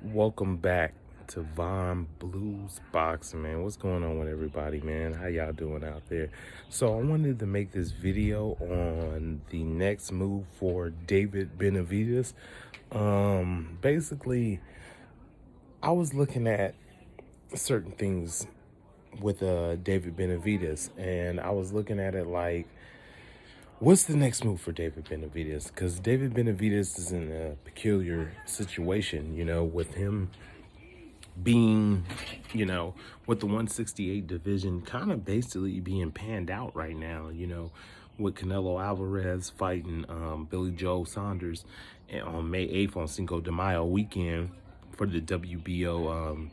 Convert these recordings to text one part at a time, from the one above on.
Welcome back to Von Blues Boxing, man. What's going on with everybody, man? How y'all doing out there? So I wanted to make this video on the next move for David Benavidez. Basically, I was looking at certain things with David Benavidez, and I was looking at it like, what's the next move for David Benavidez? Because David Benavidez is in a peculiar situation, with him being, with the 168 division kind of basically being panned out right now, with Canelo Alvarez fighting Billy Joe Saunders on May 8th on Cinco de Mayo weekend for the WBO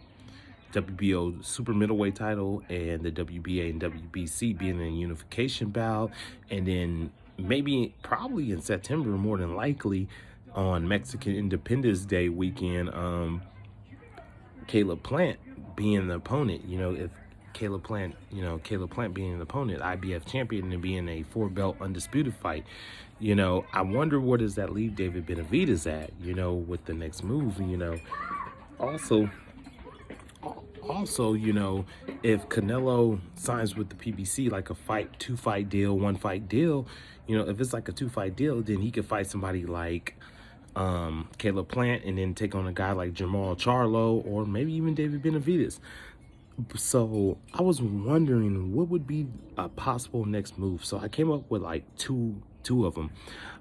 super middleweight title, and the WBA and WBC being in a unification bout, and then probably in September, more than likely, on Mexican Independence Day weekend, Caleb Plant being the opponent. If Caleb Plant being the opponent, IBF champion, and being a 4-belt undisputed fight. I wonder where does that leave David Benavidez at, with the next move. Also, if Canelo signs with the PBC like a two-fight deal, one-fight deal, if it's like a two-fight deal, then he could fight somebody like Caleb Plant and then take on a guy like Jamal Charlo or maybe even David Benavidez. So I was wondering what would be a possible next move. So I came up with like two of them.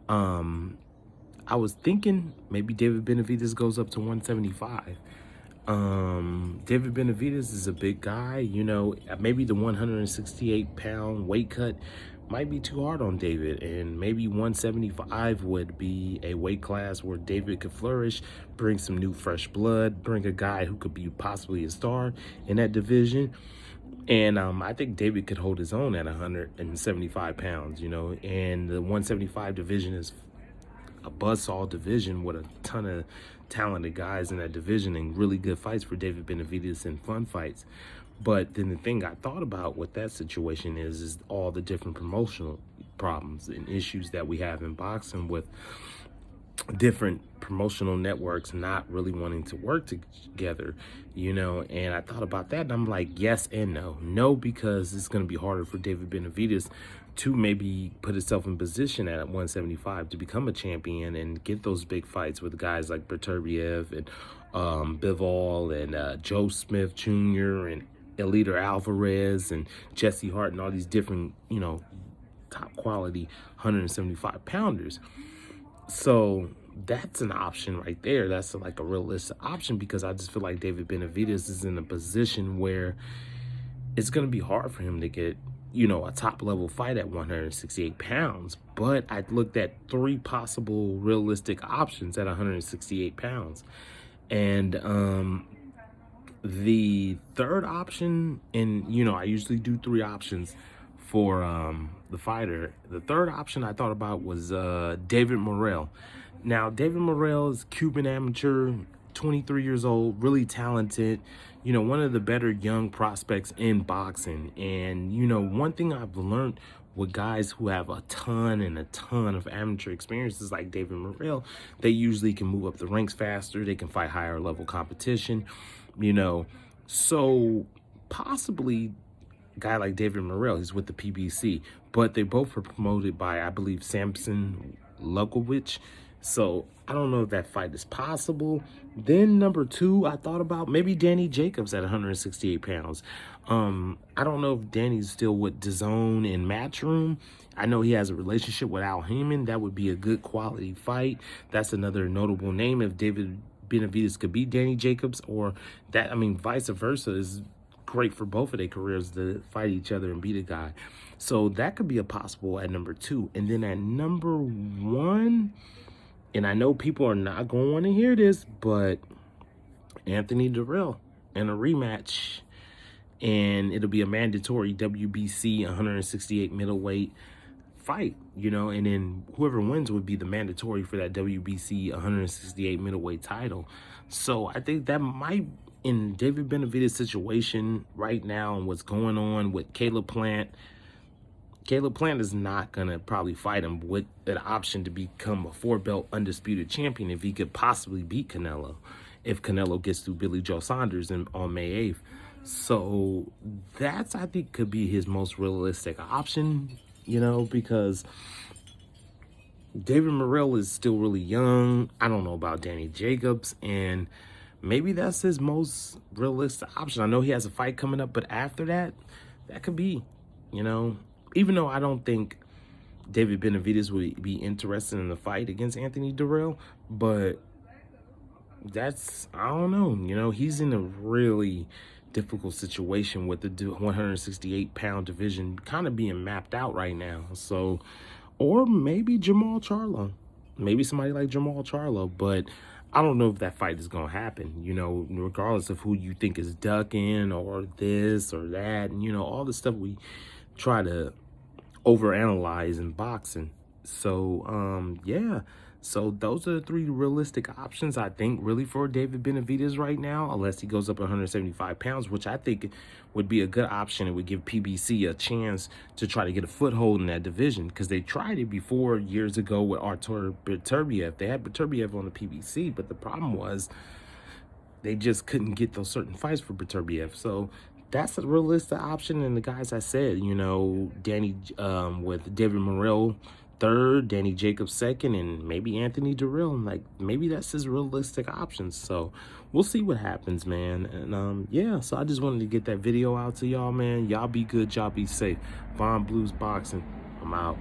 I was thinking maybe David Benavidez goes up to 175. David Benavidez is a big guy, maybe the 168-pound weight cut might be too hard on David, and maybe 175 would be a weight class where David could flourish, bring some new fresh blood, bring a guy who could be possibly a star in that division. And I think David could hold his own at 175 pounds, and the 175 division is a buzzsaw division with a ton of talented guys in that division and really good fights for David Benavidez and fun fights. But then the thing I thought about with that situation is all the different promotional problems and issues that we have in boxing with different promotional networks not really wanting to work together, and I thought about that and I'm like, yes and no, because it's going to be harder for David Benavidez to maybe put himself in position at 175 to become a champion and get those big fights with guys like Beterbiev and Bivol and Joe Smith Jr. and Eliter Alvarez and Jesse Hart and all these different, top quality 175 pounders. So that's an option right there. That's like a realistic option, because I just feel like David Benavidez is in a position where it's going to be hard for him to get, a top level fight at 168 pounds. But I looked at 3 possible realistic options at 168 pounds. And the third option, and I usually do 3 options for the fighter. The third option I thought about was David Morrell. Now, David Morrell is Cuban amateur, 23 years old, really talented, one of the better young prospects in boxing. And, one thing I've learned with guys who have a ton of amateur experiences like David Morrell, they usually can move up the ranks faster. They can fight higher level competition, So possibly a guy like David Morrell, he's with the PBC, but they both were promoted by, I believe, Samson Lukowicz. So I don't know if that fight is possible. Then number 2, I thought about maybe Danny Jacobs at 168 pounds. I don't know if Danny's still with DAZN and Matchroom. I know he has a relationship with Al Heyman. That would be a good quality fight. That's another notable name if David Benavidez could beat Danny Jacobs, or that, vice versa is great for both of their careers to fight each other and beat a guy. So that could be a possible at number 2. And then at number 1, and I know people are not going to want to hear this, but Anthony Durrell in a rematch, and it'll be a mandatory WBC 168 middleweight fight, and then whoever wins would be the mandatory for that WBC 168 middleweight title. So I think that might, in David Benavidez' situation right now and what's going on with Caleb Plant is not going to probably fight him with an option to become a 4-belt undisputed champion if he could possibly beat Canelo. if Canelo gets through Billy Joe Saunders on May 8th. So that's, I think, could be his most realistic option, because David Morrell is still really young. I don't know about Danny Jacobs, and maybe that's his most realistic option. I know he has a fight coming up, but after that, that could be, even though I don't think David Benavidez would be interested in the fight against Anthony Durrell, but I don't know. He's in a really difficult situation with the 168-pound division kind of being mapped out right now. So, or maybe Jamal Charlo, maybe somebody like Jamal Charlo, but I don't know if that fight is going to happen, regardless of who you think is ducking or this or that, and, all the stuff we try to overanalyze in boxing. So, yeah. So those are the 3 realistic options, I think, really for David Benavidez right now, unless he goes up 175 pounds, which I think would be a good option. It would give PBC a chance to try to get a foothold in that division, because they tried it before years ago with Artur Beterbiev. They had Beterbiev on the PBC, but the problem was they just couldn't get those certain fights for Beterbiev. So that's a realistic option. And the guys I said, Danny with David Morrell 3rd, Danny Jacobs 2nd, and maybe Anthony Durrell. Like, maybe that's his realistic options. So we'll see what happens, man. And yeah, so I just wanted to get that video out to y'all, man. Y'all be good, y'all be safe. Von Blues Boxing, I'm out.